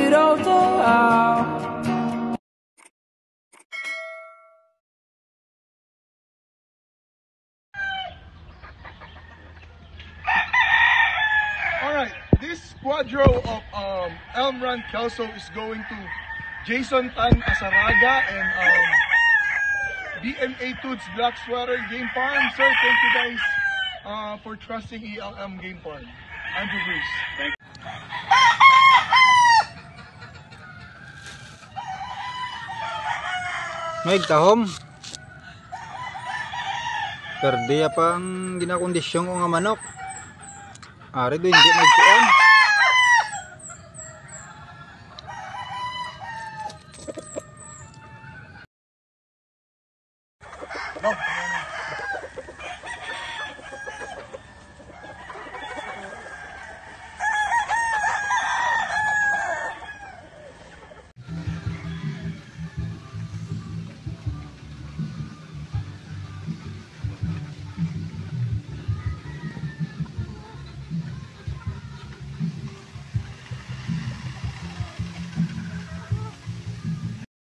Alright, this quadro of Elm Run Kelso is going to Jason Tan Asaraga and BMA Toots Black Sweater Game Farm. Sir, thank you guys for trusting ELM Game Farm. Andrew Bruce. Thank you. May tahom. Perdi apang ginakondisyon ko nga manok. Ari do hindi magkuan. No.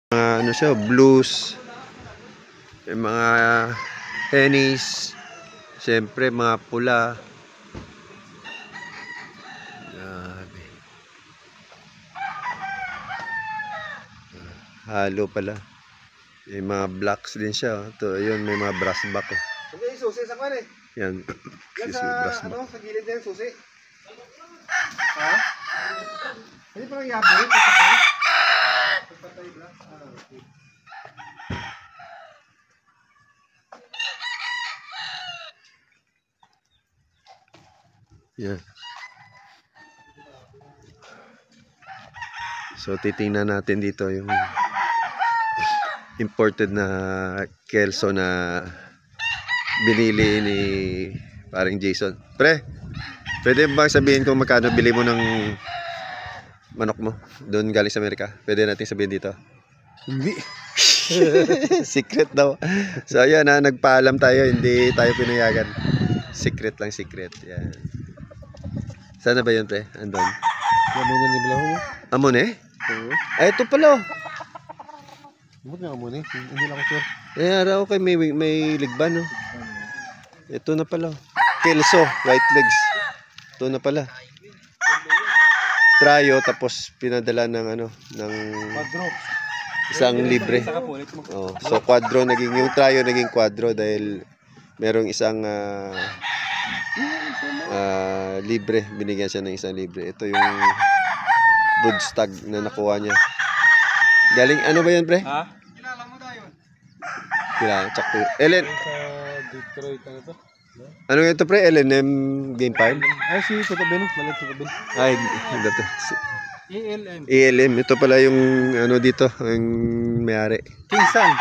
Ano siya, blues, mga hennies, siyempre mga pula. Halo pala. May mga blacks din siya. Ito, yun, may mga brass back. Okay, susi sa kwan eh. Yan. Yan sa, ano, sa gilid na yung susi. Ha? Hindi pa lang yabi. Pagpatay black. Okay. Yan. So titingnan natin dito yung imported na Kelso na binili ni paring Jason. Pre, pwede ba sabihin kung magkano bili mo ng manok mo doon galing sa Amerika? Pwede natin sabihin dito? Hindi. Secret daw. So ayan na, nagpaalam tayo, hindi tayo pinayagan. Secret lang, secret. Yan. Sana ba yun, pre? Andun. Amon na ni Blahu mo? Amon eh? Oo. Ay, ito pala. Ba't nga amon eh? Hindi lang ako sure. Eh, araw kay may ligban, no? Ito na pala. Kelso, white legs. Ito na pala. Tryo, tapos pinadala ng ano, ng Quadro. isang libre. Oh, so quadro naging, yung tryo naging quadro dahil merong isang libre, binigyan siya ng isang libre. Ito yung broodstag na nakuha niya. Galing ano ba yan, pre? Ha? Kilala mo tayo. Kilala, check to. Ellen. Sa Detroit ano to? Ano ito, pre? LNM game file? Ay, si Tutabin. Malag Tutabin. Ay, ito. ELM. ELM. Ito pala yung ano dito, yung may-ari. King Sun.